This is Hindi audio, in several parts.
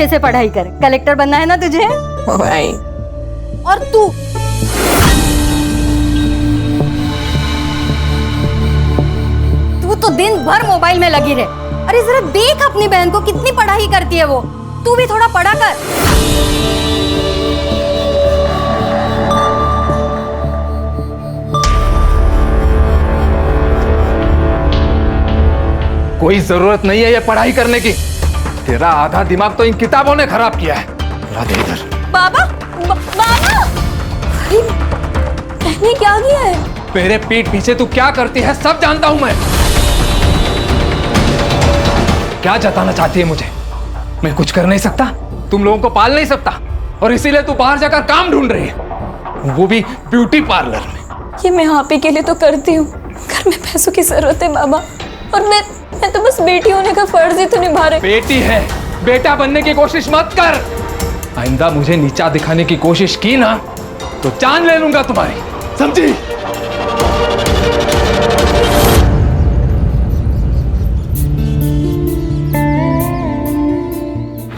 अच्छे से पढ़ाई कर, कलेक्टर बनना है ना तुझे। भाई और तू तो दिन भर मोबाइल में लगी रहे। अरे जरा देख अपनी बहन को, कितनी पढ़ाई करती है वो। तू भी थोड़ा पढ़ा कर। कोई जरूरत नहीं है ये पढ़ाई करने की। तेरा आधा दिमाग तो इन किताबों ने खराब किया है। ला दे इधर। बाबा, बाबा, बहन क्या किया है? मेरे पीठ पीछे तू क्या करती है सब जानता हूं मैं। क्या जताना चाहती है मुझे? मैं कुछ कर नहीं सकता, तुम लोगों को पाल नहीं सकता, और इसीलिए तू बाहर जाकर काम ढूंढ रही है, वो भी ब्यूटी पार्लर में। ये मैं आप ही के लिए तो करती हूँ, घर में पैसों की जरूरत है बाबा, और मैं तो बस बेटी होने का फर्ज ही तो निभा रही। बेटी है, बेटा बनने की कोशिश मत कर। आइंदा मुझे नीचा दिखाने की कोशिश की ना तो जान ले लूंगा तुम्हारी, समझी?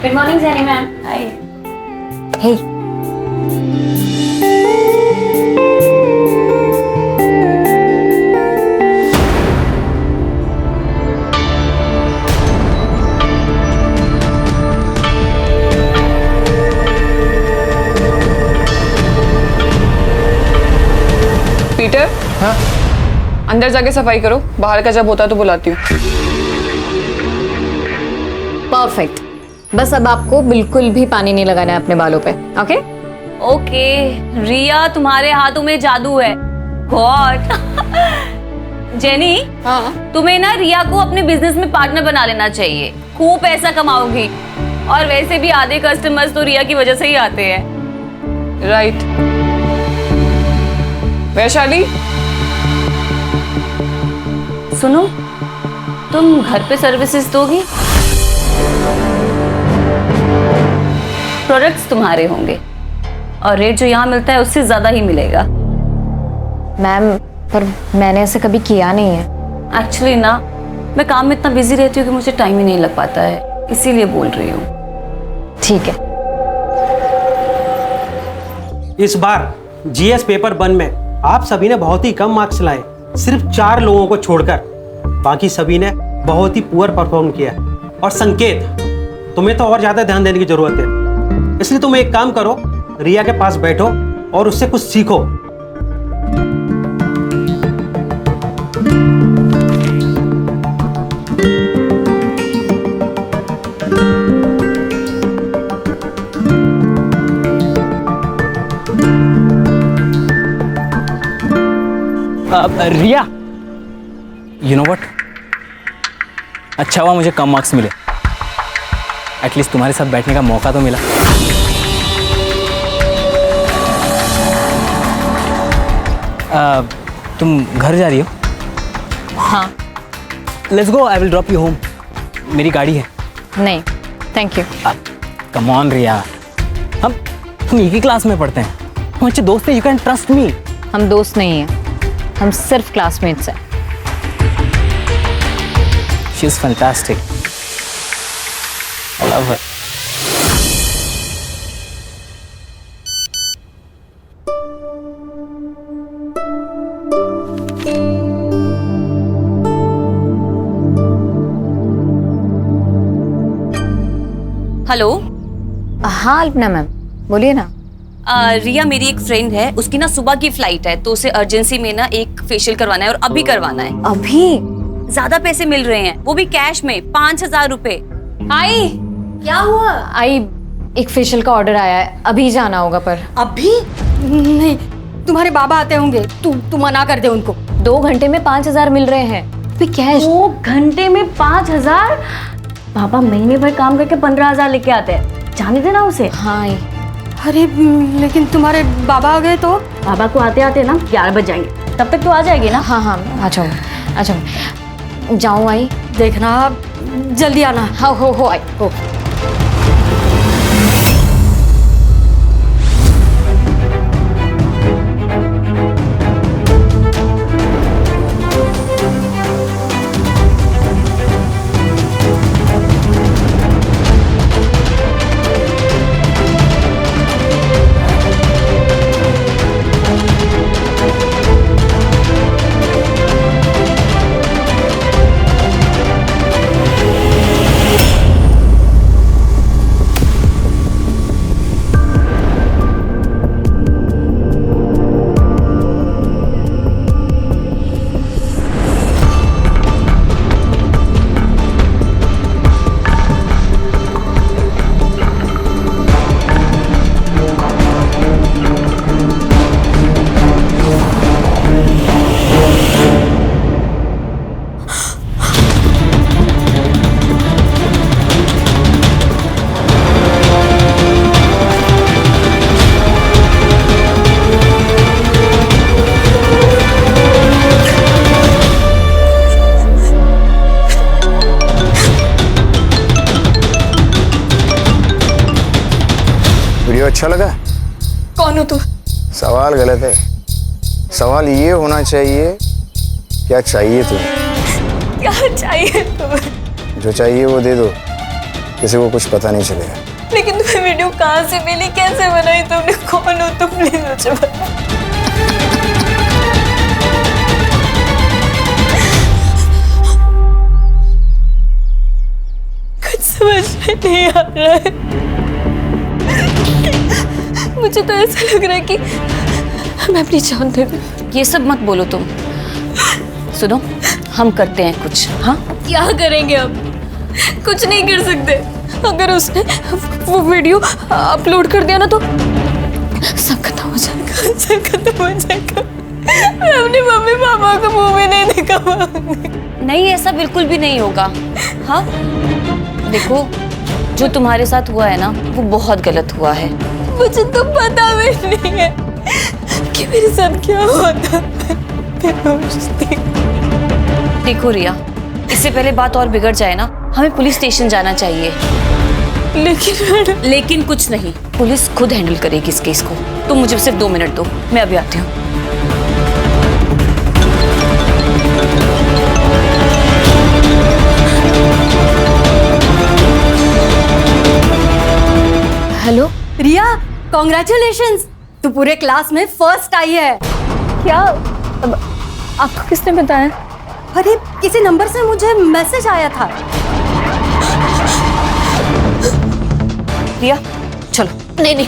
Good morning Jenny ma'am. Hi. Hey, Peter, हाँ? अंदर जाके सफाई करो, बाहर का जब होता तो बुलाती हूँ। परफेक्ट। बस अब आपको बिल्कुल भी पानी नहीं लगाना है अपने बालों पे। ओके ओके रिया, तुम्हारे हाथों में जादू है। गॉड। जेनी, तुम्हें ना रिया को अपने बिजनेस में पार्टनर बना लेना चाहिए, खूब पैसा कमाओगी। और वैसे भी आधे कस्टमर्स तो रिया की वजह से ही आते हैं। राइट। वैशाली, सुनो, तुम घर पे सर्विसेज दोगी? प्रोडक्ट्स तुम्हारे होंगे और रेट जो यहाँ मिलता है उससे ज्यादा ही मिलेगा। मैम, पर मैंने ऐसे कभी किया नहीं है। एक्चुअली ना, मैं काम में इतना बिजी रहती हूँ कि मुझे टाइम ही नहीं लग पाता है, इसीलिए बोल रही हूँ। ठीक है। इस बार जीएस पेपर 1 में आप सभी ने बहुत ही कम मार्क्स लाए, सिर्फ 4 लोगों को छोड़कर। बाकी सभी ने बहुत ही पुअर परफॉर्म किया। और संकेत, तुम्हें तो और ज्यादा ध्यान देने की जरूरत है, इसलिए तुम एक काम करो, रिया के पास बैठो और उससे कुछ सीखो। रिया, यू नो व्हाट, अच्छा हुआ मुझे कम मार्क्स मिले, एटलीस्ट तुम्हारे साथ बैठने का मौका तो मिला। तुम घर जा रही हो? हाँ। Let's go, I will drop you home. मेरी गाड़ी है। नहीं, थैंक यू। कम ऑन रिया, हम एक ही क्लास में पढ़ते हैं, हम अच्छे दोस्त हैं, यू कैन ट्रस्ट मी। हम दोस्त नहीं हैं, हम सिर्फ क्लासमेट्स हैं। She is fantastic, I love her. Hello. हाँ अल्पना मैम, बोलिए ना। रिया मेरी एक फ्रेंड है, उसकी ना सुबह की फ्लाइट है, तो उसे अर्जेंसी में ना एक फेशियल करवाना है और अभी करवाना है। अभी? ज्यादा पैसे मिल रहे हैं, वो भी कैश में, 5,000 रुपए। आई, क्या हुआ? आई, एक फेशियल का ऑर्डर आया है, अभी जाना होगा। पर अभी नहीं, तुम्हारे बाबा आते होंगे, तू मना कर दे उनको। 2 घंटे में 5,000 मिल रहे हैं, अभी कैश। 2 घंटे में 5,000? बाबा महीने भर काम करके 15,000 लेके आते हैं, जाने देना उसे। हाँ आई। अरे लेकिन तुम्हारे बाबा आ गए तो? बाबा को आते आते ना 11 बज जाएंगे, तब तक तो आ जाएगी ना? हाँ हाँ, आ जाऊँ। जाऊँ आई? देखना जल्दी आना। हाँ, हो आई, हो। अच्छा लगा? कौन हो तुम? सवाल गलत है। सवाल ये होना चाहिए, क्या चाहिए तुम्हें? क्या चाहिए तुम्हें? जो चाहिए वो दे दो, किसी को कुछ पता नहीं चलेगा। लेकिन तुम्हें वीडियो कहाँ से मिली, कैसे बनाई तुमने, कौन हो तुम, प्लीज मुझे बता। कुछ समझ में नहीं आ रहा है। मुझे तो ऐसा लग रहा है कि मैं अपनी जान दे दूं। ये सब मत बोलो तुम। सुनो, हम करते हैं कुछ। हाँ, क्या करेंगे अब? कुछ नहीं कर सकते। अगर उसने वो वीडियो अपलोड कर दिया ना तो सब खत्म हो जाएगा, सब खत्म हो जाएगा। मैं अपने मम्मी पापा को मुंह में नहीं दिखा पाऊंगी। नहीं, ऐसा बिल्कुल भी नहीं होगा। हाँ, देखो, जो तुम्हारे साथ हुआ है ना वो बहुत गलत हुआ है। मुझे तो पता भी नहीं है कि मेरे साथ क्या हुआ था। देखो रिया, इससे पहले बात और बिगड़ जाए ना, हमें पुलिस स्टेशन जाना चाहिए। लेकिन कुछ नहीं, पुलिस खुद हैंडल करेगी इस केस को। तुम मुझे सिर्फ 2 मिनट दो, मैं अभी आती हूँ। हेलो रिया, कॉन्ग्रेचुलेशंस, तू पूरे क्लास में फर्स्ट आई है। क्या? अब आपको किसने बताया? अरे किसी नंबर से मुझे मैसेज आया था। रिया, चलो। नहीं नहीं,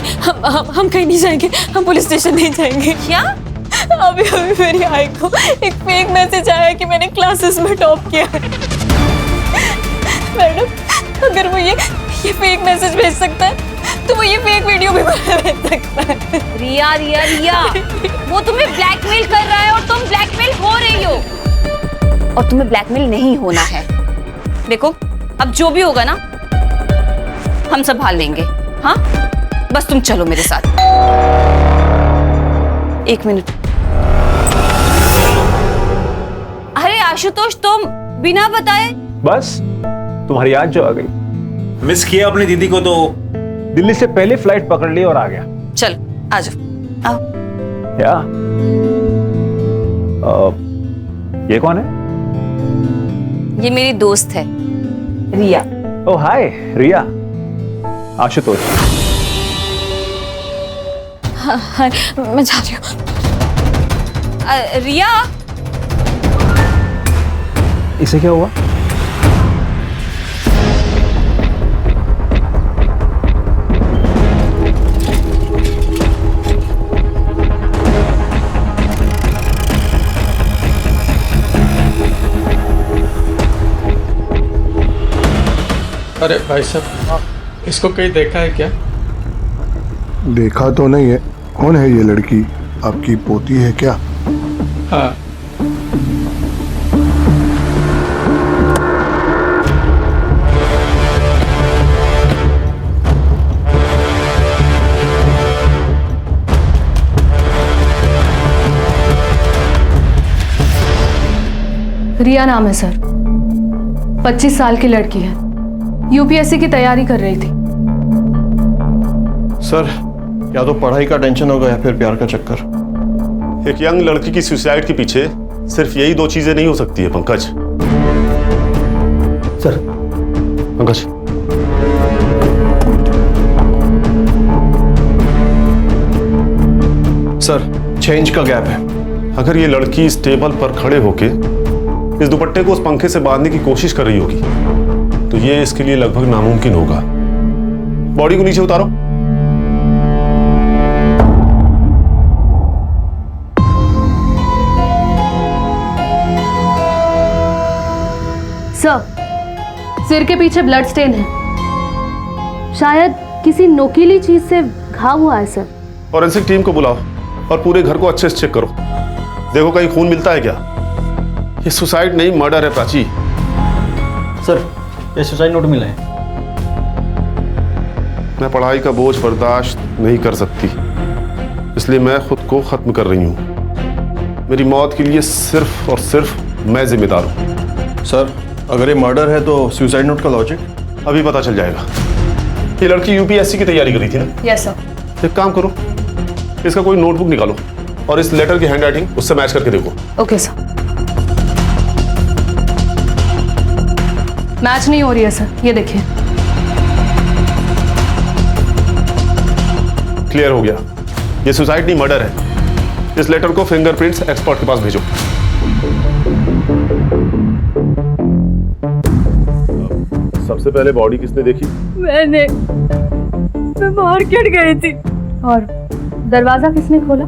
हम कहीं नहीं जाएंगे, हम पुलिस स्टेशन नहीं जाएंगे। क्या? अभी मेरी आई को एक फेक मैसेज आया कि मैंने क्लासेस में टॉप किया है। मैडम, अगर वो ये फेक मैसेज भेज सकता है तो वो ये फेक वीडियो भी भेज सकता है। रिया रिया रिया, वो तुम्हें ब्लैकमेल कर रहा है और तुम ब्लैकमेल हो रही हो। और तुम्हें ब्लैकमेल नहीं होना है। देखो, अब जो भी होगा ना हम संभाल लेंगे। हाँ, बस तुम चलो मेरे साथ। 1 मिनट। अरे आशुतोष, तुम बिना बताए? बस तुम्हारी याद जो आ गई। मिस किया अपनी दीदी को तो दिल्ली से पहले फ्लाइट पकड़ ली और आ गया। चल आ जाओ, आओ। क्या? ये कौन है? ये मेरी दोस्त है रिया। ओह हाय रिया। आशुतोष। हाँ, मैं जा रही हूँ। रिया, इसे क्या हुआ? अरे भाई साहब, इसको कहीं देखा है क्या? देखा तो नहीं है। कौन है ये लड़की? आपकी पोती है क्या? हाँ। रिया नाम है सर, 25 साल की लड़की है, यूपीएससी की तैयारी कर रही थी। सर, या तो पढ़ाई का टेंशन होगा या फिर प्यार का चक्कर। एक यंग लड़की की सुसाइड के पीछे सिर्फ यही 2 चीजें नहीं हो सकती है Pankaj. Sir, Pankaj, sir change का गैप है। अगर ये लड़की इस टेबल पर खड़े होके इस दुपट्टे को उस पंखे से बांधने की कोशिश कर रही होगी तो ये इसके लिए लगभग नामुमकिन होगा। बॉडी को नीचे उतारो। सर, सिर के पीछे ब्लड स्टेन है, शायद किसी नोकीली चीज से घाव हुआ है सर। फॉरेंसिक टीम को बुलाओ और पूरे घर को अच्छे से चेक करो। देखो कहीं खून मिलता है क्या। ये सुसाइड नहीं, मर्डर है प्राची। सर, ये सुसाइड नोट मिला है। मैं पढ़ाई का बोझ बर्दाश्त नहीं कर सकती, इसलिए मैं खुद को खत्म कर रही हूँ। मेरी मौत के लिए सिर्फ और सिर्फ मैं जिम्मेदार हूँ। सर, अगर ये मर्डर है तो सुसाइड नोट का लॉजिक अभी पता चल जाएगा। ये लड़की यूपीएससी की तैयारी कर रही थी ना? Yes sir. एक काम करो, इसका कोई नोटबुक निकालो और इस लेटर की हैंडराइटिंग उससे मैच करके देखो। Okay sir. मैच नहीं हो रही है सर, ये देखिए। क्लियर हो गया, ये सुसाइड नहीं मर्डर है। इस लेटर को फिंगरप्रिंट्स एक्सपर्ट के पास भेजो। सबसे पहले बॉडी किसने देखी? मैं मार्केट गई थी। और दरवाजा किसने खोला?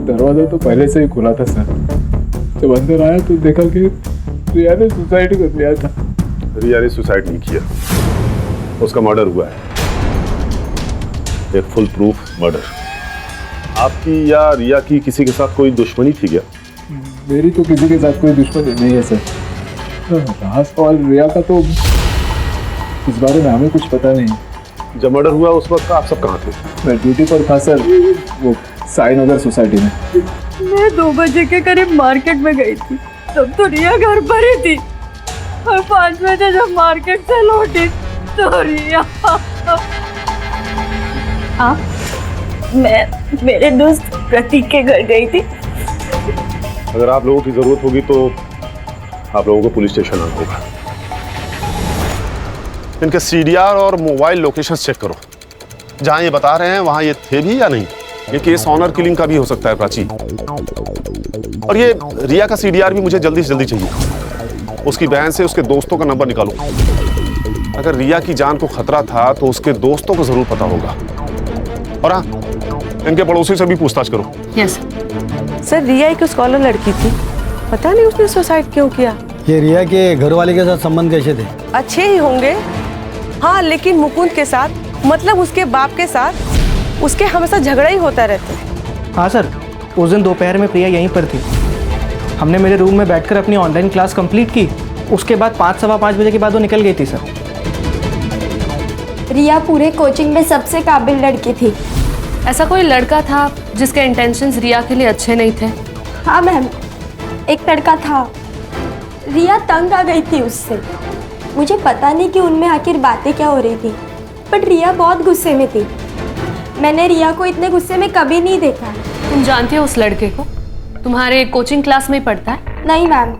दरवाजा तो पहले से ही खुला था सर। जब अंदर आया तो देखा कि रिया ने सुसाइड कर लिया था। रिया ने सुसाइड नहीं किया, उसका मर्डर हुआ है, एक फुल प्रूफ मर्डर। आपकी या रिया की किसी के साथ कोई दुश्मनी थी क्या? मेरी तो किसी के साथ कोई दुश्मनी नहीं है सर। रहा सवाल रिया का, तो इस बारे में हमें कुछ पता नहीं। जब मर्डर हुआ उस वक्त आप सब कहाँ थे? मैं ड्यूटी पर था सर, वो साई नगर सोसाइटी में। मैं 2 बजे के करीब मार्केट में गई थी, तब तो रिया घर पर ही थी। और 5 बजे जब मार्केट से लौटी तो रिया। आप? मैं मेरे दोस्त प्रतीक के घर गई थी। अगर आप लोगों की जरूरत होगी तो आप लोगों को पुलिस स्टेशन आना होगा। इनके सीडीआर और मोबाइल लोकेशन चेक करो, जहां ये बता रहे हैं वहां ये थे भी या नहीं। ये केस ऑनर किलिंग का भी हो सकता है प्राची। और ये रिया का सीडीआर भी मुझे जल्दी से जल्दी चाहिए। उसकी बहन से उसके दोस्तों का नंबर निकालो। अगर रिया की जान को खतरा था तो उसके दोस्तों को जरूर पता होगा। और हाँ, इनके पड़ोसी से भी पूछताछ करो। यस सर, रिया एक स्कॉलर लड़की थी, पता नहीं उसने सुसाइड क्यों किया। ये रिया के घर वाले के साथ संबंध कैसे थे? अच्छे ही होंगे, हाँ, लेकिन मुकुंद के साथ, मतलब उसके बाप के साथ उसके हमेशा झगड़ा ही होता रहता। हाँ सर, उस दिन दोपहर में प्रिया यहीं पर थी। हमने मेरे रूम में बैठकर अपनी ऑनलाइन क्लास कंप्लीट की। उसके बाद 5 सवा 5 बजे के बाद वो निकल गई थी सर। रिया पूरे कोचिंग में सबसे काबिल लड़की थी। ऐसा कोई लड़का था जिसके इंटेंशंस रिया के लिए अच्छे नहीं थे? हाँ मैम, एक लड़का था। रिया तंग आ गई थी उससे। मुझे पता नहीं कि उनमें आखिर बातें क्या हो रही थी, बट रिया बहुत गुस्से में थी। मैंने रिया को इतने गुस्से में कभी नहीं देखा। तुम जानती हो उस लड़के को? तुम्हारे कोचिंग क्लास में ही पढ़ता है? नहीं मैम,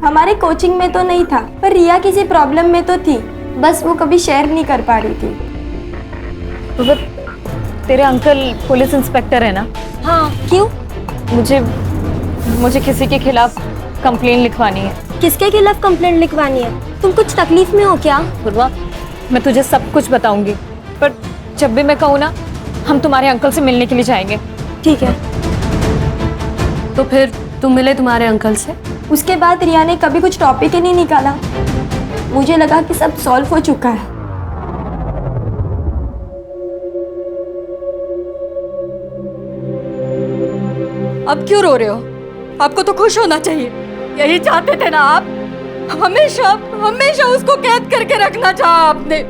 हमारे कोचिंग में तो नहीं था, पर रिया किसी प्रॉब्लम में तो थी, बस वो कभी शेयर नहीं कर पा रही थी। तो तेरे अंकल पुलिस इंस्पेक्टर है ना? हाँ, क्यों? मुझे किसी के खिलाफ कंप्लेन लिखवानी है। किसके खिलाफ कंप्लेंट लिखवानी है? तुम कुछ तकलीफ में हो क्या? पूर्वा, मैं तुझे सब कुछ बताऊंगी, पर जब भी मैं कहूँ ना, हम तुम्हारे अंकल से मिलने के लिए जाएंगे। ठीक है। तो फिर तुम मिले तुम्हारे अंकल से? उसके बाद रिया ने कभी कुछ टॉपिक ही नहीं निकाला। मुझे लगा कि सब सॉल्व हो चुका है। अब क्यों रो रहे हो? आपको तो खुश होना चाहिए। यही चाहते थे ना आप? हमेशा हमेशा उसको कैद करके रखना चाहा आपने।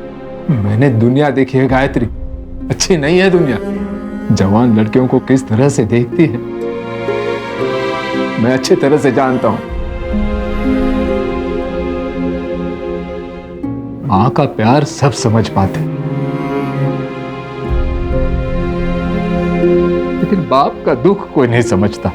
मैंने दुनिया देखी है गायत्री, अच्छी नहीं है दुनिया। जवान लड़कियों को किस तरह से देखती है मैं अच्छी तरह से जानता हूं। मां का प्यार सब समझ पाते, लेकिन बाप का दुख कोई नहीं समझता।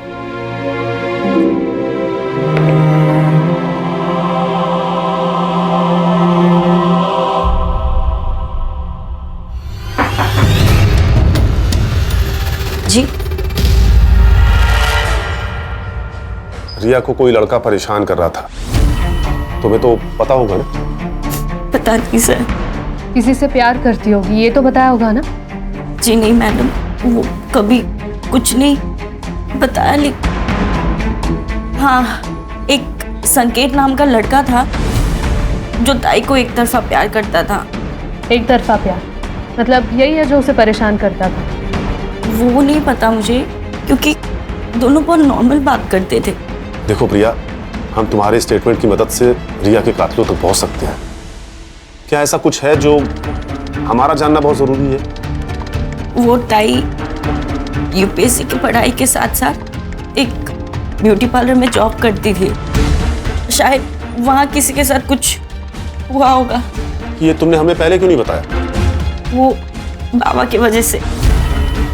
जी, रिया को कोई लड़का परेशान कर रहा था, तुम्हें तो पता होगा ना? पता नहीं सर। किसी से प्यार करती होगी, ये तो बताया होगा ना? जी नहीं मैडम, वो कभी कुछ नहीं बताया। लेकिन हाँ, एक संकेत नाम का लड़का था जो ताई को एक तरफा प्यार करता था। एक तरफा प्यार मतलब यही है जो उसे परेशान करता था? वो नहीं पता मुझे, क्योंकि दोनों बहुत नॉर्मल बात करते थे। देखो प्रिया, हम तुम्हारे स्टेटमेंट की मदद से रिया के कातिलों तक पहुंच सकते हैं। क्या ऐसा कुछ है जो हमारा जानना बहुत जरूरी है? वो ताई यूपीएससी की पढ़ाई के साथ साथ एक ब्यूटी पार्लर में जॉब करती थी। शायद वहाँ किसी के साथ कुछ हुआ होगा। ये तुमने हमें पहले क्यों नहीं बताया? वो बाबा की वजह से।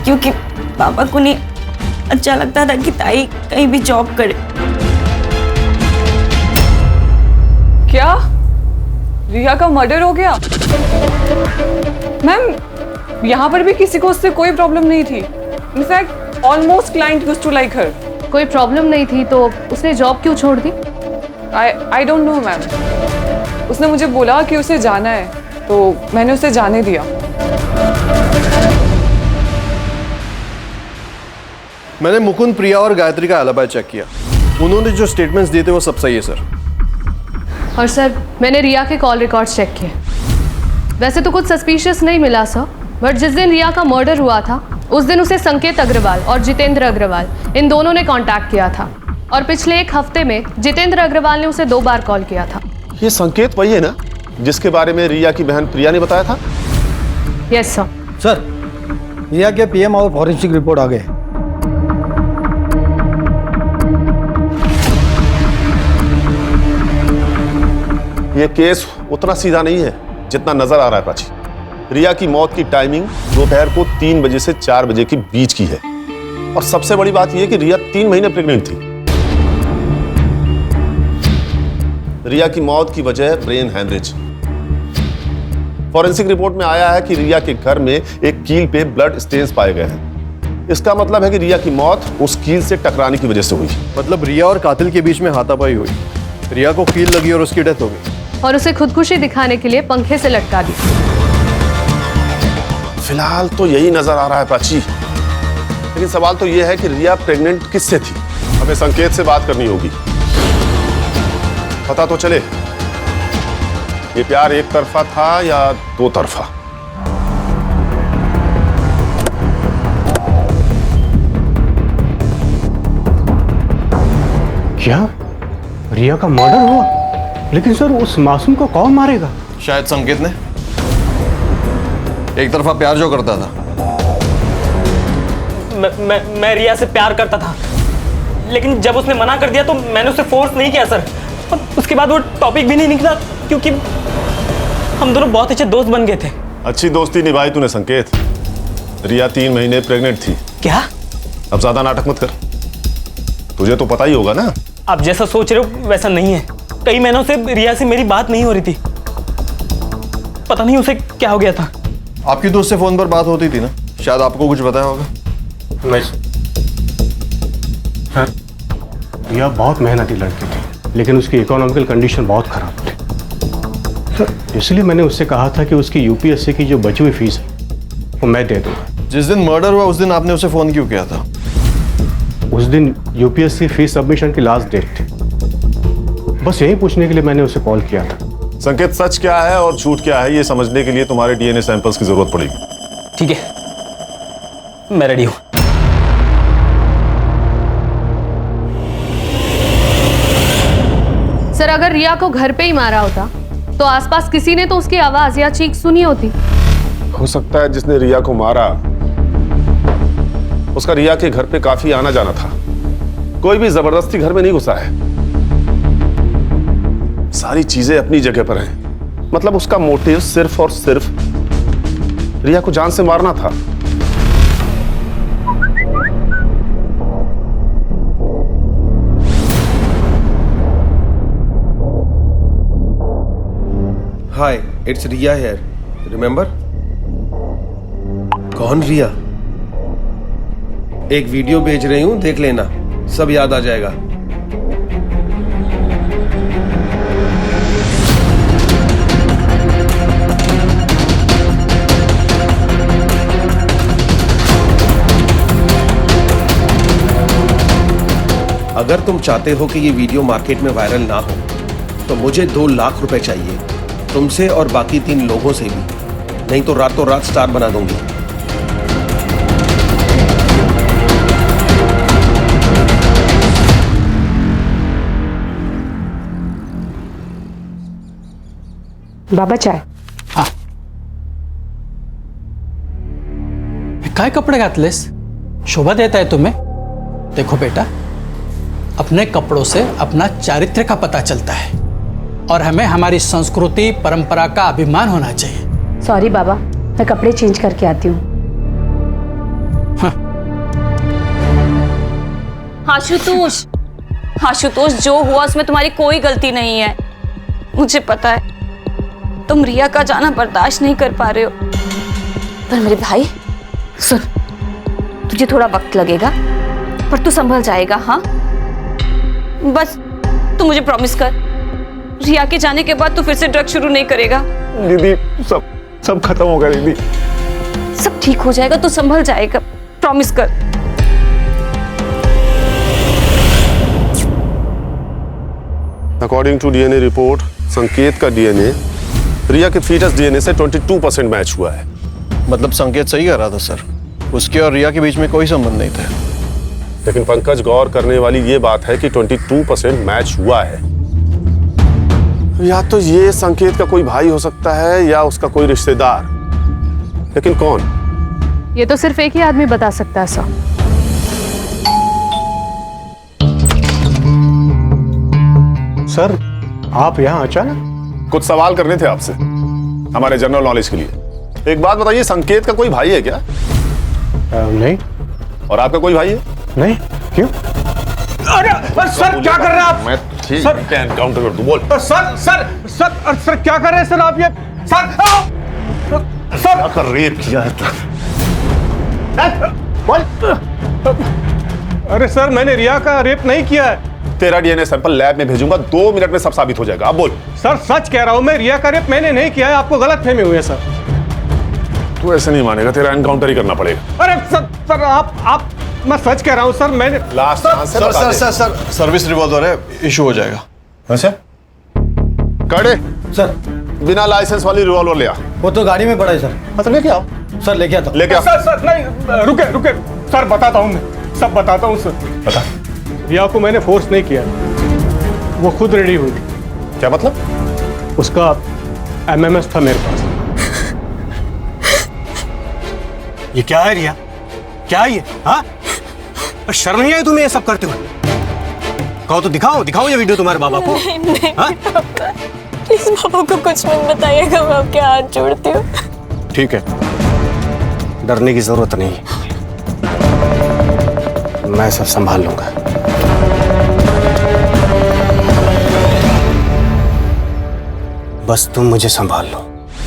क्योंकि पापा को नहीं अच्छा लगता था कि ताई कहीं भी जॉब करे। क्या रिया का मर्डर हो गया? मैम, यहाँ पर भी किसी को उससे कोई प्रॉब्लम नहीं थी। In fact almost client used to like her. कोई प्रॉब्लम नहीं थी तो उसने जॉब क्यों छोड़ दी? I don't know ma'am. उसने मुझे बोला कि उसे जाना है तो मैंने उसे जाने दिया। मैंने मुकुंद, प्रिया और गायत्री का एलिबी चेक किया। उन्होंने जो स्टेटमेंट्स दिए थे वो सब सही है सर। और सर, मैंने रिया के कॉल रिकॉर्ड्स चेक किए। वैसे तो कुछ सस्पिशियस नहीं मिला सर, बट जिस दिन रिया का मर्डर हुआ था उस दिन उसे संकेत अग्रवाल और जितेंद्र अग्रवाल इन दोनों ने कांटेक्ट किया था। और पिछले एक हफ्ते में जितेंद्र अग्रवाल ने उसे 2 बार कॉल किया था। ये संकेत वही है ना जिसके बारे में रिया की बहन प्रिया ने बताया था? Yes sir. सर, रिया के पीएम और फॉरेंसिक रिपोर्ट आ गए। ये केस उतना सीधा नहीं है जितना नजर आ रहा है प्राची। रिया की मौत की टाइमिंग दोपहर को 3 बजे से 4 बजे के बीच की है। और सबसे बड़ी बात यह कि रिया 3 महीने प्रेग्नेंट थी। रिया की मौत की वजह ब्रेन हैमरेज। फॉरेंसिक रिपोर्ट में आया है कि रिया के घर में एक कील पे ब्लड स्टेन्स पाए गए हैं। इसका मतलब है कि रिया की मौत उस कील से टकराने की वजह से हुई। मतलब रिया और कातिल के बीच में हाथापाई हुई, रिया को कील लगी और उसकी डेथ हो गई। और उसे खुदकुशी दिखाने के लिए पंखे से लटका दी। फिलहाल तो यही नजर आ रहा है प्राची, लेकिन सवाल तो यह है कि रिया प्रेग्नेंट किससे थी? हमें संकेत से बात करनी होगी। पता तो चले ये प्यार एक तरफा था या 2 तरफा। क्या रिया का मर्डर हुआ? लेकिन सर, उस मासूम को कौन मारेगा? शायद संकेत ने। एक तरफा प्यार जो करता था। मैं रिया से प्यार करता था, लेकिन जब उसने मना कर दिया तो मैंने उसे फोर्स नहीं किया सर। और उसके बाद वो टॉपिक भी नहीं निकला क्योंकि हम दोनों बहुत अच्छे दोस्त बन गए थे। अच्छी दोस्ती निभाई तूने संकेत। रिया 3 महीने प्रेग्नेंट थी। क्या? अब ज्यादा नाटक मत कर, तुझे तो पता ही होगा ना। आप जैसा सोच रहे हो वैसा नहीं है। कई महीनों से रिया से मेरी बात नहीं हो रही थी। पता नहीं उसे क्या हो गया था। आपकी तो उससे फोन पर बात होती थी ना, शायद आपको कुछ बताया होगा। नहीं सर, रिया बहुत मेहनती लड़की थी, लेकिन उसकी इकोनॉमिकल कंडीशन बहुत खराब थी सर। इसलिए मैंने उससे कहा था कि उसकी यूपीएससी की जो बची हुई फीस है वो मैं दे दूंगा। जिस दिन मर्डर हुआ उस दिन आपने उसे फोन क्यों किया था? उस दिन यूपीएससी फीस सबमिशन की लास्ट डेट थी। बस यही पूछने के लिए मैंने उसे कॉल किया था। संकेत, सच क्या है और झूठ क्या है ये समझने के लिए तुम्हारे डीएनए सैंपल्स की जरूरत पड़ेगी। ठीक है, मैं रेडी हूं। सर, अगर रिया को घर पे ही मारा होता तो आसपास किसी ने तो उसकी आवाज या चीख सुनी होती। हो सकता है जिसने रिया को मारा उसका रिया के घर पे काफी आना जाना था। कोई भी जबरदस्ती घर में नहीं घुसा है। सारी चीजें अपनी जगह पर हैं। मतलब उसका मोटिव सिर्फ और सिर्फ रिया को जान से मारना था। हाय, इट्स रिया हियर, रिमेंबर? कौन रिया? एक वीडियो भेज रही हूं, देख लेना, सब याद आ जाएगा। अगर तुम चाहते हो कि ये वीडियो मार्केट में वायरल ना हो तो मुझे 2 लाख रुपए चाहिए, तुमसे और बाकी 3 लोगों से भी, नहीं तो रातों रात स्टार बना दूंगी। बाबा चाय। हाँ, काय कपडे घातलेस? शोभा देता है तुम्हें? देखो बेटा, अपने कपड़ों से अपना चारित्र्य का पता चलता है और हमें हमारी संस्कृति परंपरा का अभिमान होना चाहिए। सॉरी बाबा, मैं कपड़े चेंज करके आती हूँ। आशुतोष, आशुतोष जो हुआ उसमें तुम्हारी कोई गलती नहीं है। मुझे पता है तुम रिया का जाना बर्दाश्त नहीं कर पा रहे हो, पर मेरे भाई सुन, तुझे थोड़ा वक्त लगेगा पर तू संभल जाएगा। हाँ बस तू मुझे प्रॉमिस कर, रिया के जाने के बाद तू फिर से ड्रग शुरू नहीं करेगा। दीदी सब खत्म होगा दीदी, सब ठीक हो जाएगा, तू संभल जाएगा, प्रॉमिस कर। अकॉर्डिंग टू डीएनए रिपोर्ट, संकेत का डीएनए रिया के फीटस डीएनए से 22% मैच हुआ है। मतलब संकेत सही कह रहा था सर, उसके और रिया के बीच में कोई संबंध नहीं था। लेकिन पंकज, गौर करने वाली ये बात है कि 22% मैच हुआ है। या तो ये संकेत का कोई भाई हो सकता है या उसका कोई रिश्तेदार, लेकिन कौन? ये तो सिर्फ एक ही आदमी बता सकता है सर। सर आप यहाँ अचानक? कुछ सवाल करने थे आपसे हमारे जनरल नॉलेज के लिए। एक बात बताइए, संकेत का कोई भाई है क्या? नहीं। और आपका कोई भाई है? नहीं। क्यों? अरे सर क्या कर रहे हैं आप? मैं सर एनकाउंटर कर दूं, बोल। सर सर सर सर क्या कर रहे हैं सर आप? ये सर कर रेप किया है। अरे सर मैंने रिया का रेप नहीं किया है। तेरा डीएनए सैंपल लैब में भेजूंगा, 2 मिनट में सब साबित हो जाएगा। अब बोल। सर सच कह रहा हूं मैं, रिया का रेप मैंने नहीं किया है, आपको गलतफहमी हुई है सर। तू ऐसे नहीं मानेगा, तेरा एनकाउंटर ही करना पड़ेगा। अरे सर आप मैं सच कह रहा हूं सर, मैंने लास्ट सर सर्विस रिवॉल्वर है, इशू हो जाएगा। अच्छा कड़े सर बिना लाइसेंस वाली रिवॉल्वर ले आ। वो तो गाड़ी में पड़ा है सर। अच्छा लेके आओ। सर लेके आता हूं। लेके आओ। सर नहीं रुके सर, बताता हूं मैं, सब बताता हूं सर। बता। रिया को मैंने फोर्स नहीं किया, वो खुद रेडी हुई। क्या मतलब? उसका एमएमएस था मेरे पास। ये क्या है रिया? क्या है ये? हाँ शर्म नहीं आई तुम्हें ये सब करते हुए? कहो तो दिखाओ ये वीडियो तुम्हारे बाबा को। नहीं पापा, प्लीज पापा को कुछ मत बताइएगा, मैं आपके हाथ जोड़ती हूँ। ठीक है, डरने की जरूरत नहीं है, मैं सब संभाल लूंगा। बस तुम मुझे संभाल लो।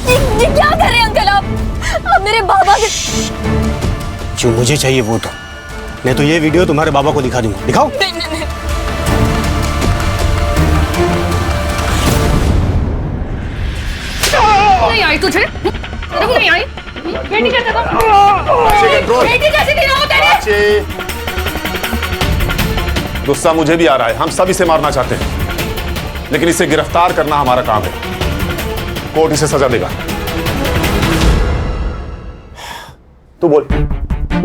ये क्या कर रहे हैं अंकल आप मेरे बाबा के। जो मुझे चाहिए वो दो, नहीं तो ये वीडियो तुम्हारे बाबा को दिखा दूंगा। दिखाओ। नहीं। नहीं आई तुझे? नहीं आई? बेटी कैसे बेटी कैसे नहीं हो तेरे? गुस्सा मुझे भी आ रहा है, हम सब इसे मारना चाहते हैं, लेकिन इसे गिरफ्तार करना हमारा काम है। कोर्ट इसे सजा देगा। तू बोल।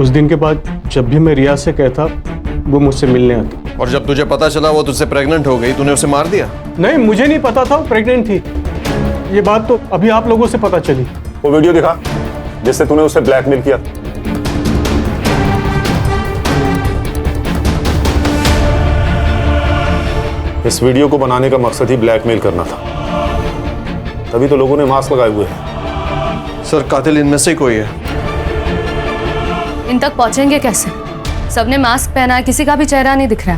उस दिन के बाद जब भी मैं रिया से कहता, वो मुझसे मिलने आती। और जब तुझे पता चला वो तुझसे प्रेग्नेंट हो गई, तूने उसे मार दिया? नहीं, मुझे नहीं पता था वो प्रेग्नेंट थी। ये बात तो अभी आप लोगों से पता चली। वो वीडियो दिखा जिससे तूने उसे ब्लैकमेल किया। इस वीडियो को बनाने का मकसद ही ब्लैकमेल करना था, तभी तो लोगों ने मास्क लगाए हुए हैं। सर कातिल इनमें से कोई है। इन तक पहुंचेंगे कैसे? सबने मास्क पहना है, किसी का भी चेहरा नहीं दिख रहा।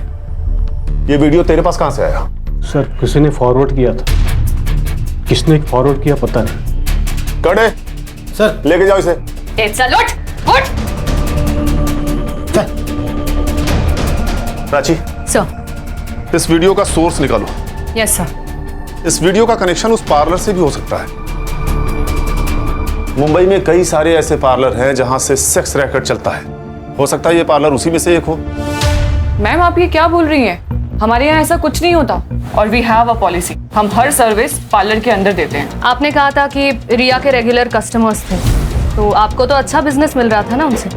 ये वीडियो तेरे पास कहां से आया? सर किसी ने फॉरवर्ड किया था। किसने फॉरवर्ड किया पता नहीं। कड़े सर लेके जाओ इसे। चल उठ। प्राची सर। इस वीडियो का सोर्स निकालो। Yes sir. इस वीडियो का कनेक्शन उस पार्लर से भी हो सकता है। मुंबई में कई सारे ऐसे पार्लर हैं जहां से सेक्स रैकेट चलता है, हो सकता है ये पार्लर उसी में से एक हो। मैम आप ये क्या बोल रही हैं? हमारे यहाँ ऐसा कुछ नहीं होता, और वी हैव अ पॉलिसी, हम हर सर्विस पार्लर के अंदर देते हैं। आपने कहा था कि रिया के रेगुलर कस्टमर्स थे, तो आपको तो अच्छा बिजनेस मिल रहा था ना उनसे,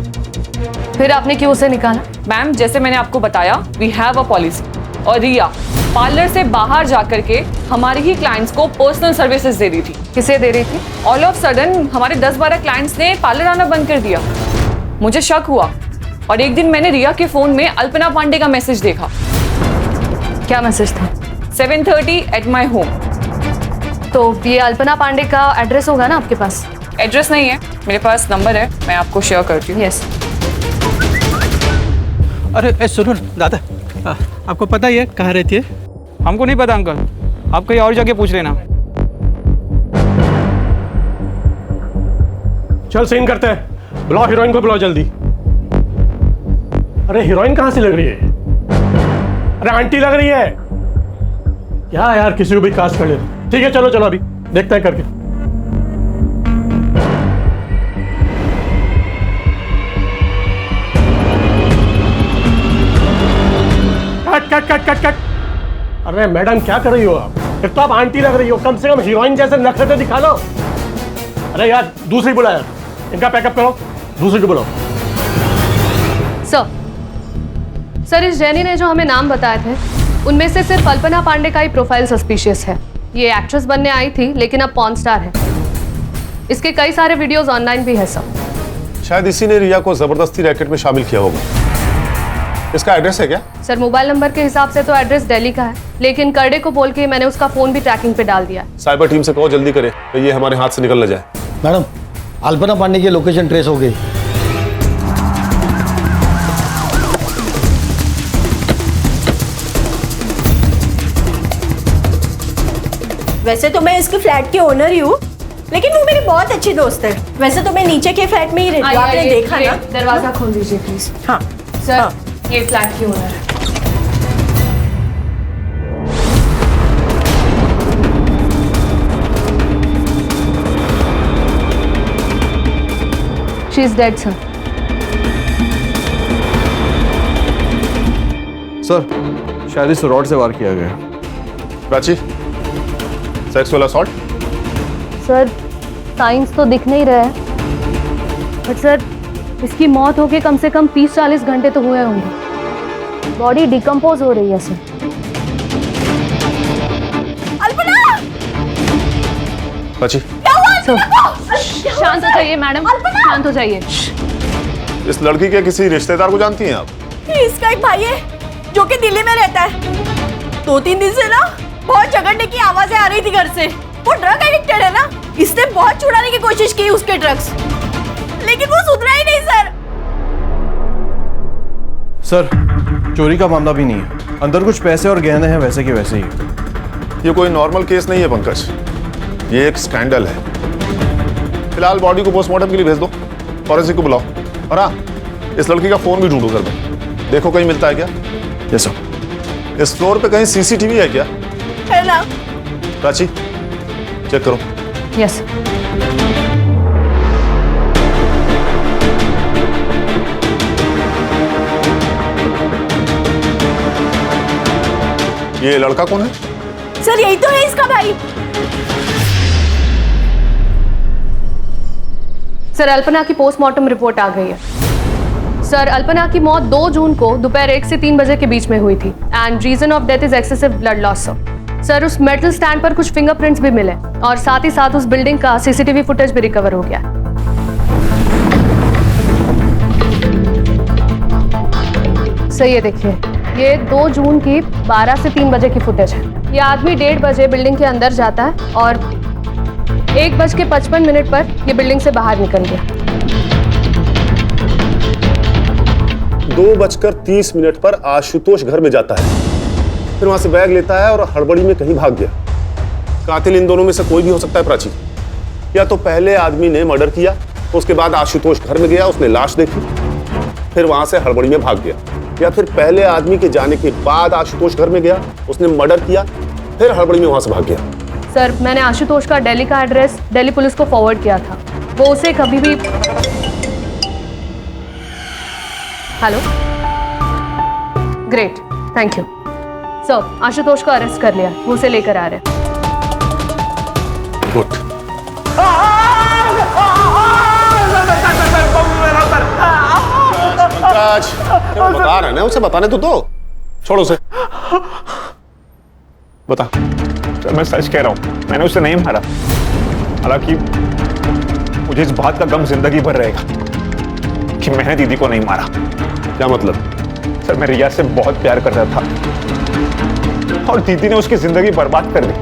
फिर आपने क्यों उसे निकाला? मैम जैसे मैंने आपको बताया, वी हैव अ पॉलिसी, और रिया पार्लर से बाहर जाकर के हमारे ही क्लाइंट्स को पर्सनल सर्विसेज दे रही थी। किसे दे रही थी? ऑल ऑफ सडन हमारे 10-12 क्लाइंट्स ने पार्लर आना बंद कर दिया। मुझे शक हुआ, और एक दिन मैंने रिया के फोन में अल्पना पांडे का मैसेज देखा। क्या मैसेज था? 7:30 एट माई होम। तो ये अल्पना पांडे का एड्रेस होगा ना आपके पास? एड्रेस नहीं है, मेरे पास नंबर है, मैं आपको शेयर करती हूँ। यस। अरे सुनो दादा, आपको पता ही है कहाँ रहती है? हमको नहीं पता अंकल, आप कहीं और जाके पूछ लेना। चल सीन करते हैं, बुलाओ हीरोइन को, बुलाओ जल्दी। अरे हीरोइन कहाँ से लग रही है? अरे आंटी लग रही है क्या यार, किसी को भी कास्ट कर ले। ठीक है चलो चलो अभी देखते हैं करके। Cut cut cut cut cut. अरे मैडम क्या कर रही हो आप? एक तो आप आंटी लग रही हो, कम से कम हीरोइन जैसे नखरे दिखा लो। अरे यार दूसरी बुला यार, इनका पैकअप करो, दूसरी को बुलाओ। सर इस जैनी ने जो हमें नाम बताए थे उनमें से सिर्फ अल्पना पांडे का ही प्रोफाइल सस्पिशियस है। ये एक्ट्रेस बनने आई थी लेकिन अब पॉर्न स्टार है। इसके कई सारे वीडियोस ऑनलाइन भी है सर। शायद इसी ने रिया को जबरदस्ती रैकेट में शामिल किया होगा। इसका एड्रेस है क्या? सर मोबाइल नंबर के हिसाब से तो एड्रेस दिल्ली का है, लेकिन करडे को बोल के मैंने उसका फोन भी ट्रैकिंग पे डाल दिया। साइबर टीम से कहो जल्दी करे तो ये हमारे हाथ से निकल न जाए। मैडम अल्पना पांडे की लोकेशन ट्रेस हो गई। वैसे तो मैं इसके फ्लैट की ओनर ही हूँ, लेकिन वो मेरी बहुत अच्छी दोस्त है। वैसे तो मैं नीचे के फ्लैट में ही रहती हूँ, आपने देखा ना। दरवाजा खोल दीजिए प्लीज। हाँ सर ये फ्लैट की ओनर है। She is dead sir. Sir शायद इस रॉड से वार किया गया। Prachi, sexual assault? Sir science तो दिख नहीं रहा है, बट सर इसकी मौत होके कम से कम 30-40 घंटे तो हुए होंगे। बॉडी डिकम्पोज हो रही है सर। अल्पना! प्राची, शांत हो जाइए मैडम, शांत हो जाइए। इस लड़की के किसी रिश्तेदार को जानती हैं आप? इसका एक भाई है जो कि दिल्ली में रहता है। 2-3 दिन से ना बहुत झगड़ने की आवाजें आ रही थी घर से। वो ड्रग एडिक्टेड है ना, इसने बहुत छुड़ाने की कोशिश की उसके ड्रग्स, लेकिन वो सुधरा ही नहीं सर। सर चोरी का मामला भी नहीं है, अंदर कुछ पैसे और गहने हैं वैसे के वैसे ही। ये कोई नॉर्मल केस नहीं है पंकज, ये एक स्कैंडल है। फिलहाल बॉडी को पोस्टमार्टम के लिए भेज दो, फॉरेंसिक को बुलाओ, और हाँ इस लड़की का फोन भी ढूंढो घर में, देखो कहीं मिलता है क्या। Yes sir. इस फ्लोर पे कहीं सीसीटीवी है क्या? है ना। प्राची चेक करो। यस। ये लड़का कौन है? सर यही तो है इसका भाई। सर अल्पना की पोस्टमार्टम रिपोर्ट आ गई है। सर अल्पना की मौत 2 जून को दोपहर 1 से 3 बजे के बीच में हुई थी and reason of death is excessive blood loss. Sir उस मेटल स्टैंड पर कुछ फिंगरप्रिंट्स भी मिले और साथ ही साथ उस बिल्डिंग का सीसीटीवी फुटेज भी रिकवर हो गया। सर ये देखिए, ये 2 जून की 12 से 3 बजे की फुटेज है। ये आदमी 1:30 बजे बिल्डिंग के अंदर जाता है और 1:55 पर ये बिल्डिंग से बाहर निकल गया। 2:30 पर आशुतोष घर में जाता है, फिर वहां से बैग लेता है और हड़बड़ी में कहीं भाग गया। कातिल इन दोनों में से कोई भी हो सकता है प्राची। या तो पहले आदमी ने मर्डर किया, उसके बाद आशुतोष घर में गया, उसने लाश देखी, फिर वहां से हड़बड़ी में भाग गया, या फिर पहले आदमी के जाने के बाद आशुतोष घर में गया, उसने मर्डर किया, फिर हड़बड़ी में वहां से भाग गया। सर मैंने आशुतोष का दिल्ली का एड्रेस दिल्ली पुलिस को फॉरवर्ड किया था, वो उसे कभी भी। Hello, great, thank you sir. Ashutosh को अरेस्ट कर लिया, वो उसे लेकर आ रहे हैं। गुड। बता रहे ना, उसे बताने तो दो, छोड़ो उसे। बता। मैं सच कह रहा हूँ, मैंने उसे नहीं मारा। हालांकि मुझे इस बात का गम जिंदगी भर रहेगा कि मैंने दीदी को नहीं मारा। क्या मतलब? सर मैं रिया से बहुत प्यार करता था और दीदी ने उसकी जिंदगी बर्बाद कर दी।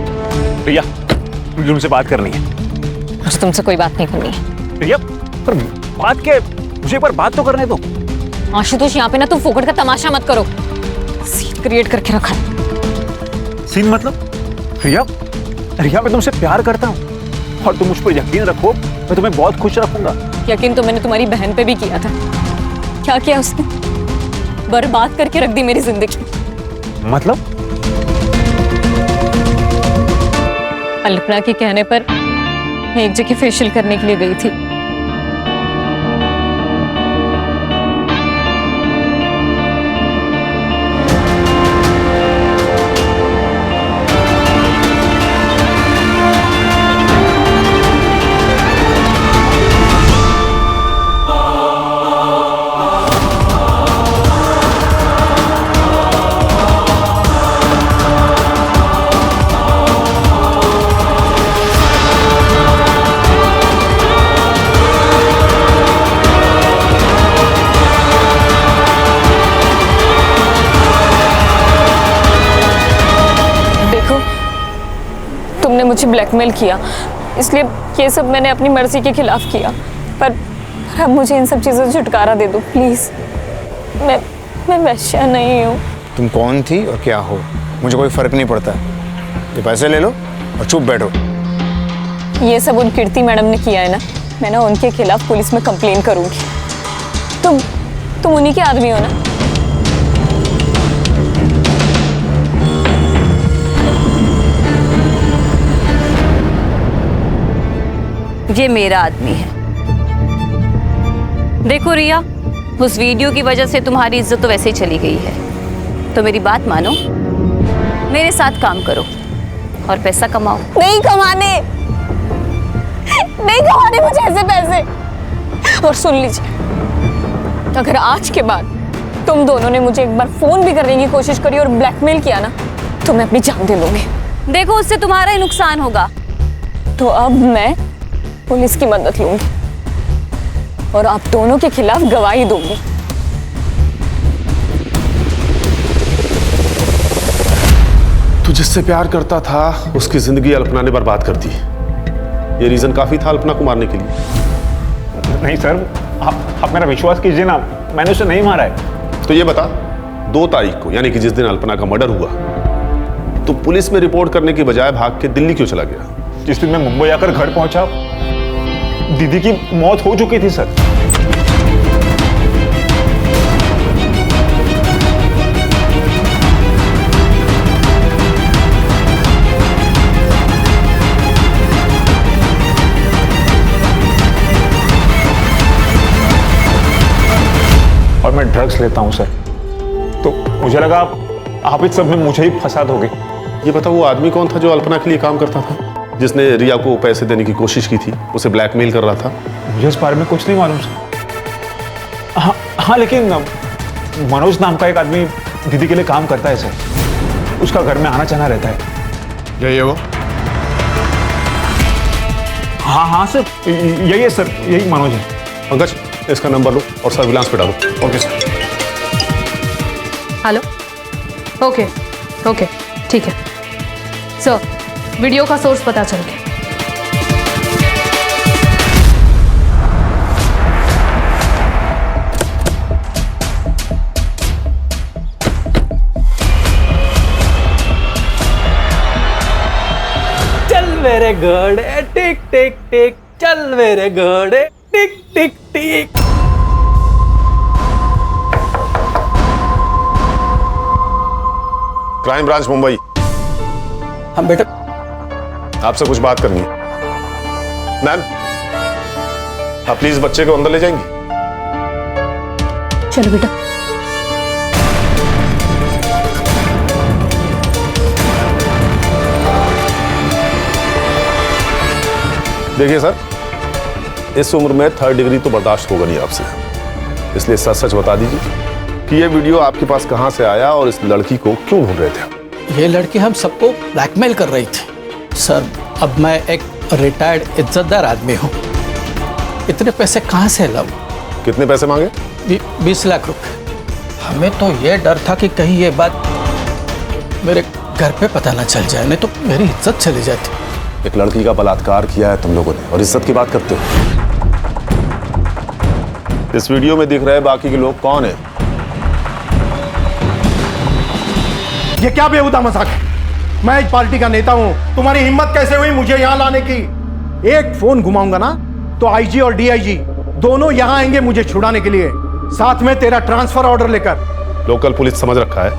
रिया मुझे तुमसे बात करनी है। मुझे तुमसे कोई बात नहीं करनी है। रिया पर बात के मुझे पर बात तो करने दो। आशुतोष यहाँ पे ना तुम फोकट का तमाशा मत करो। क्रिएट करके रखा है। सीन मतलब? रिया, रिया मैं तुमसे प्यार करता हूँ और तुम मुझ पर यकीन रखो, मैं तुम्हें बहुत खुश रखूंगा। यकीन तो मैंने तुम्हारी बहन पे भी किया था। क्या किया उसने? बर्बाद करके रख दी मेरी जिंदगी। मतलब? अल्पना के कहने पर मैं एक जगह फेशियल करने के लिए गई थी। तुमने मुझे ब्लैकमेल किया, इसलिए ये सब मैंने अपनी मर्जी के खिलाफ किया। पर अब मुझे इन सब चीज़ों से छुटकारा दे दो प्लीज़। मैं वैश्या नहीं हूँ। तुम कौन थी और क्या हो, मुझे कोई फर्क नहीं पड़ता। ये पैसे ले लो और चुप बैठो। ये सब उन कीर्ति मैडम ने किया है ना, मैं ना उनके खिलाफ पुलिस में कंप्लेन करूँगी। तुम उन्हीं के आदमी हो ना? ये मेरा आदमी है। देखो रिया, उस वीडियो की वजह से तुम्हारी इज्जत तो वैसे ही चली गई है, तो मेरी बात मानो, मेरे साथ काम करो और पैसा कमाओ। नहीं कमाने मुझे ऐसे पैसे। और सुन लीजिए, अगर आज के बाद तुम दोनों ने मुझे एक बार फोन भी करने की कोशिश करी और ब्लैकमेल किया ना, तो मैं अपनी जान दे लूंगी। देखो उससे तुम्हारा ही नुकसान होगा। तो अब मैं पुलिस की मदद लूंगी और आप दोनों के खिलाफ गवाही दूंगी। तू जिससे प्यार करता था उसकी जिंदगी अल्पना ने बर्बाद कर दी। ये रीजन काफी था अल्पना को मारने के लिए। नहीं सर, आप मेरा विश्वास कीजिए ना, मैंने उसे नहीं मारा है। तो ये बता, 2 तारीख को यानी कि जिस दिन अल्पना का मर्डर हुआ, तो पुलिस में रिपोर्ट करने की बजाय भाग के दिल्ली क्यों चला गया? जिस दिन मैं मुंबई आकर घर पहुंचा, दीदी की मौत हो चुकी थी सर। और मैं ड्रग्स लेता हूं सर, तो मुझे लगा आप इस सब में मुझे ही फंसा दोगे। ये बता, वो आदमी कौन था जो अल्पना के लिए काम करता था, जिसने रिया को पैसे देने की कोशिश की थी, उसे ब्लैकमेल कर रहा था? मुझे इस बारे में कुछ नहीं मालूम सर। हाँ, लेकिन मनोज नाम का एक आदमी दीदी के लिए काम करता है सर। उसका घर में आना जाना रहता है। यही है वो? हाँ सर, यही है सर, यही मनोज है। पंकज, इसका नंबर लो और सर्विलांस पे डालो। Okay sir. हेलो, ओके ठीक है सर, वीडियो का सोर्स पता चल गया। चल मेरे घोड़े टिक टिक टिक, चल मेरे घोड़े टिक टिक टिक। Crime branch Mumbai. हम बेटा, आपसे कुछ बात करनी है। मैम, आप प्लीज बच्चे को अंदर ले जाएंगी? चलो बेटा। देखिए सर, इस उम्र में 3rd डिग्री तो बर्दाश्त होगा नहीं आपसे, इसलिए सच सच बता दीजिए कि ये वीडियो आपके पास कहां से आया और इस लड़की को क्यों ढूंढ रहे थे? ये लड़की हम सबको ब्लैकमेल कर रही थी सर। अब मैं एक रिटायर्ड इज्जतदार आदमी हूँ, इतने पैसे कहाँ से लाऊं? कितने पैसे मांगे? 20 लाख रुपए। हमें तो ये डर था कि कहीं ये बात मेरे घर पे पता ना चल जाए, नहीं तो मेरी इज्जत चली जाती। एक लड़की का बलात्कार किया है तुम लोगों ने और इज्जत की बात करते हो। इस वीडियो में दिख रहे बाकी के लोग कौन है? ये क्या बेहुदा मजाक है? मैं इस पार्टी का नेता हूं, तुम्हारी हिम्मत कैसे हुई मुझे यहां लाने की? एक फोन घुमाऊंगा ना तो आईजी और डीआईजी दोनों यहां आएंगे मुझे छुड़ाने के लिए, साथ में तेरा ट्रांसफर ऑर्डर लेकर। लोकल पुलिस समझ रखा है,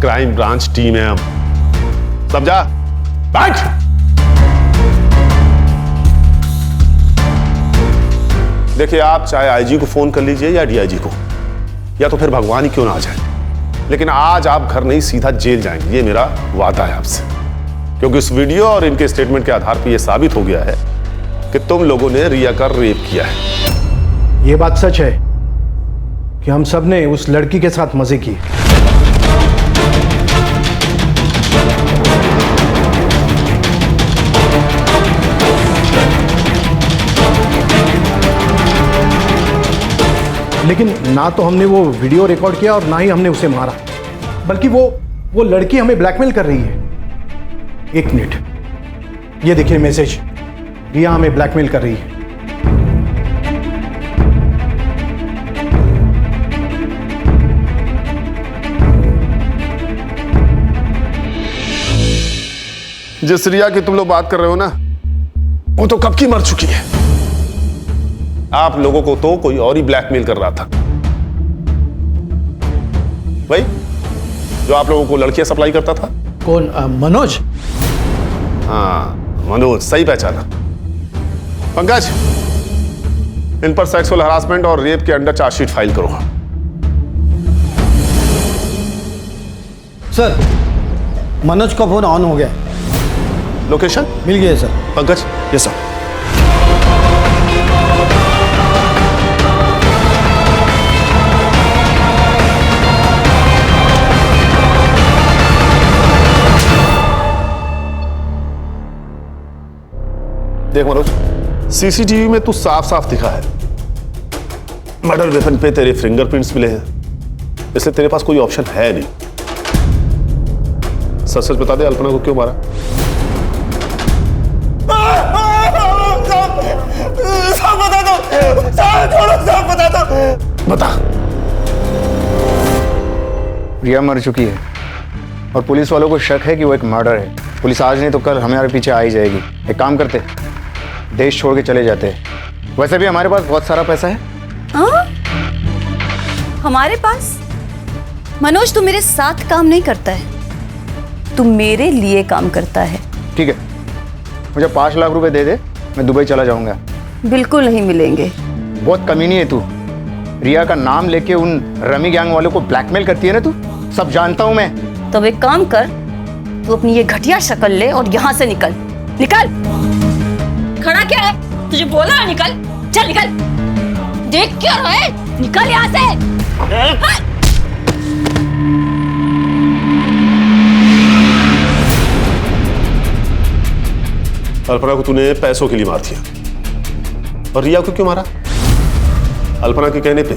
क्राइम ब्रांच टीम है हम, समझा? बैठ। देखिए, आप चाहे आईजी को फोन कर लीजिए या डीआईजी को, या तो फिर भगवान ही क्यों ना आ जाए, लेकिन आज आप घर नहीं सीधा जेल जाएंगे, ये मेरा वादा है आपसे। क्योंकि इस वीडियो और इनके स्टेटमेंट के आधार पर यह साबित हो गया है कि तुम लोगों ने रिया का रेप किया है। ये बात सच है कि हम सब ने उस लड़की के साथ मजे किए। लेकिन ना तो हमने वो वीडियो रिकॉर्ड किया और ना ही हमने उसे मारा, बल्कि वो लड़की हमें ब्लैकमेल कर रही है। एक मिनट, ये देखिए मैसेज, रिया हमें ब्लैकमेल कर रही है। जिस रिया की तुम लोग बात कर रहे हो ना, वो तो कब की मर चुकी है। आप लोगों को तो कोई और ही ब्लैकमेल कर रहा था, भाई जो आप लोगों को लड़कियां सप्लाई करता था। कौन? मनोज? हाँ, मनोज, सही पहचाना। पंकज, इन पर सेक्सुअल हरासमेंट और रेप के अंडर चार्जशीट फाइल करो। सर, मनोज का फोन ऑन हो गया। लोकेशन मिल गया सर। पंकज? Yes sir. देख मनोज, सीसीटीवी में तू साफ साफ दिखा है, मर्डर वेपन पे तेरे फिंगरप्रिंट्स मिले हैं, इसलिए तेरे पास कोई ऑप्शन है नहीं। सच सच बता दे, अल्पना को क्यों मारा? सब बता दो, सब बता दो। बता। रिया मर चुकी है और पुलिस वालों को शक है कि वो एक मर्डर है। पुलिस आज नहीं तो कल हमारे पीछे आ ही जाएगी। एक काम करते, देश छोड़ के चले जाते हैं। वैसे भी हमारे पास बहुत सारा पैसा है। हाँ? हमारे पास? मनोज, तू मेरे साथ काम नहीं करता है, तू मेरे लिए काम करता है। ठीक है, मुझे 5 लाख रुपए दे दे, मैं दुबई चला जाऊंगा। बिल्कुल नहीं मिलेंगे। बहुत कमीनी है तू। रिया का नाम लेके उन रमी गैंग वालों को ब्लैकमेल करती है ना तू, सब जानता हूं मैं। तो एक काम कर, तू अपनी ये घटिया शक्ल ले और यहाँ से निकल। निकल। खड़ा क्या है? तुझे बोला ना निकल। चल निकल। देख क्या रहा है? निकल यहाँ से। अल्पना को तूने पैसों के लिए मार दिया, और रिया को क्यों मारा? अल्पना के कहने पे।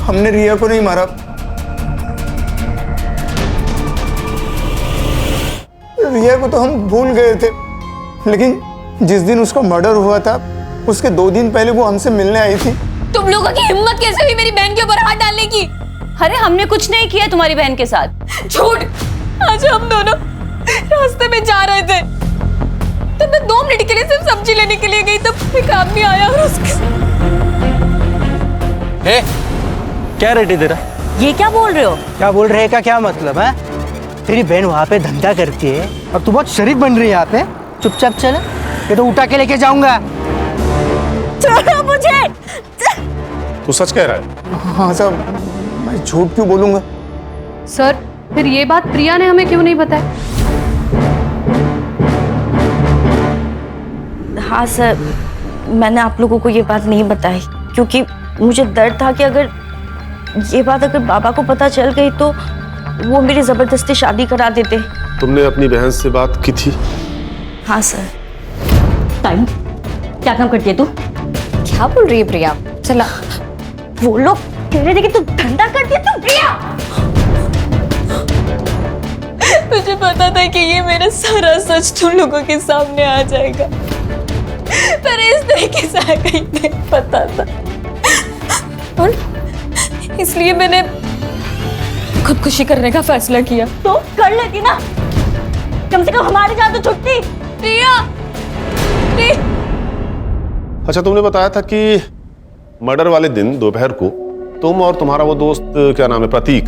हमने रिया को नहीं मारा, रिया को तो हम भूल गए थे, लेकिन जिस दिन उसका मर्डर हुआ था उसके 2 दिन पहले वो हमसे मिलने आई थी। तुम लोगों की हिम्मत कैसे हुई मेरी बहन के ऊपर हाथ डालने की? अरे हमने कुछ नहीं किया तुम्हारी बहन के साथ। झूठ। आज हम दोनों रास्ते में जा रहे थे, तो मैं 2 मिनट के लिए सिर्फ सब्जी लेने के लिए गई, तब एक आदमी आया और उसके क्या रेट है तेरा? ये क्या बोल रहे हो? क्या बोल रहे का क्या मतलब है? तेरी बहन वहाँ पे धंधा करती है और तू बहुत शरीफ बन रही है यहाँ पे। चुपचाप चल, ये तो उठा के लेके जाऊंगा। छोड़ो मुझे। तू सच कह रहा है? हाँ सर, मैं झूठ क्यों बोलूंगा? सर, फिर ये बात प्रिया ने हमें क्यों नहीं बताई? हाँ सर, मैंने आप लोगों को ये बात नहीं बताई क्योंकि मुझे डर था कि अगर ये बात बाबा को पता चल गई तो वो मेरी जबरदस्ती शादी करा देते। तुमने अपनी बहन से बात की थी? हाँ सर। टाइम क्या काम करती है तू? क्या बोल रही है प्रिया? चला, वो लोग कह रहे थे कि तू धंधा करती है। तू प्रिया, मुझे पता था कि ये मेरा सारा सच तुम लोगों के सामने आ जाएगा, पर इस तरीके से आएगा ही नहीं पता था, और इसलिए मैंने खुदकुशी करने का फैसला किया। तो कर लेती ना, कम से कम हमारी जान तो छुटती। रिया, अच्छा, तुमने बताया था कि मर्डर वाले दिन दोपहर को तुम और तुम्हारा वो दोस्त, क्या नाम है, प्रतीक,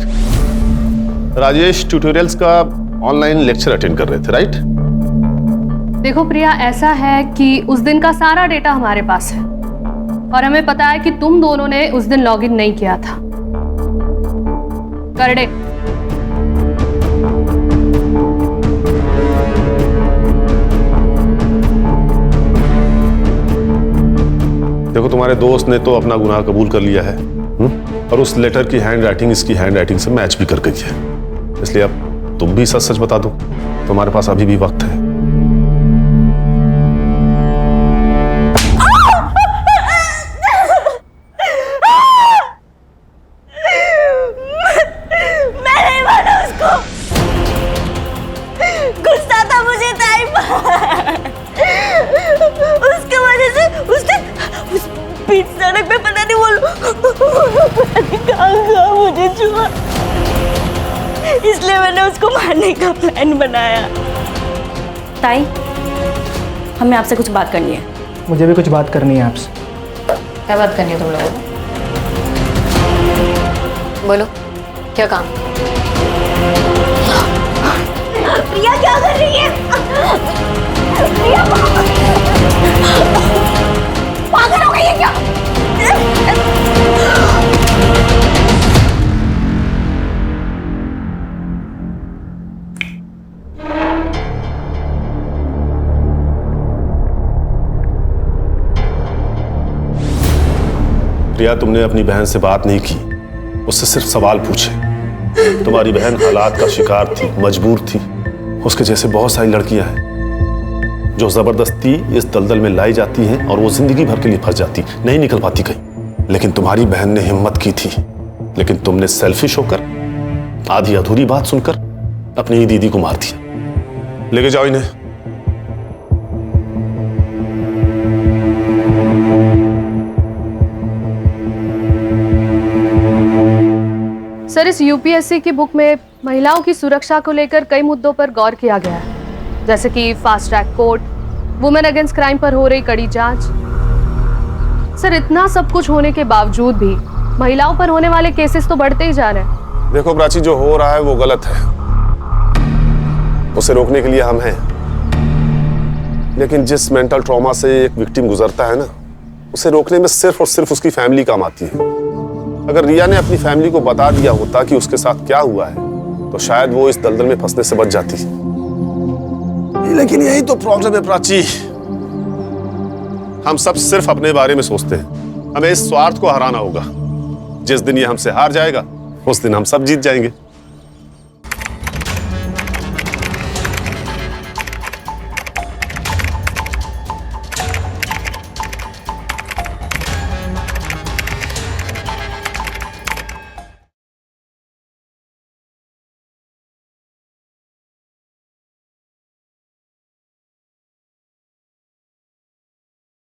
राजेश ट्यूटोरियल्स का ऑनलाइन लेक्चर अटेंड कर रहे थे, राइट? देखो प्रिया, ऐसा है कि उस दिन का सारा डेटा हमारे पास है और हमें पता है कि तुम दोनों ने उस दिन लॉगिन नहीं किया था। करडे, देखो, तुम्हारे दोस्त ने तो अपना गुनाह कबूल कर लिया है, और उस लेटर की हैंड राइटिंग इसकी हैंड राइटिंग से मैच भी कर गई है। इसलिए अब तुम भी सच सच बता दो, तुम्हारे पास अभी भी वक्त है। मैं नहीं माना उसको, गुस्सा था मुझे ताई पर। उसके वजह से उसने उस बीच सड़क पे पता नहीं कहाँ मुझे छुआ, इसलिए मैंने उसको मारने का प्लान बनाया। ताई, हमें आपसे कुछ बात करनी है। मुझे भी कुछ बात करनी है आपसे। क्या बात करनी है तुम लोगों को? बोलो, क्या काम? प्रिया क्या कर रही है? प्रिया पागल हो गई है क्या? प्रिया, तुमने अपनी बहन से बात नहीं की, उससे सिर्फ सवाल पूछे। तुम्हारी बहन हालात का शिकार थी, मजबूर थी। उसके जैसे बहुत सारी लड़कियां हैं जो जबरदस्ती इस दलदल में लाई जाती हैं और वो जिंदगी भर के लिए फंस जाती, नहीं निकल पाती कहीं। लेकिन तुम्हारी बहन ने हिम्मत की थी, लेकिन तुमने सेल्फिश होकर आधी अधूरी बात सुनकर अपनी ही दीदी को मार दिया। लेके जाओ इन्हें। सर, इस यूपीएससी की बुक में महिलाओं की सुरक्षा को लेकर कई मुद्दों पर गौर किया गया है, जैसे कि fast track court, women against crime पर हो रही कड़ी जांच। सर, इतना सब कुछ होने के बावजूद भी महिलाओं पर होने वाले केसेस तो बढ़ते ही जा रहे हैं। देखो प्राची, जो हो रहा है वो गलत है, उसे रोकने के लिए हम हैं। लेकिन जिस मेंटल ट्रॉमा से एक विक्टिम गुजरता है ना, उसे रोकने में सिर्फ और सिर्फ उसकी फैमिली काम आती है। अगर रिया ने अपनी फैमिली को बता दिया होता कि उसके साथ क्या हुआ है, तो शायद वो इस दलदल में फंसने से बच जाती। लेकिन यही तो प्रॉब्लम है प्राची, हम सब सिर्फ अपने बारे में सोचते हैं। हमें इस स्वार्थ को हराना होगा। जिस दिन ये हमसे हार जाएगा, उस दिन हम सब जीत जाएंगे।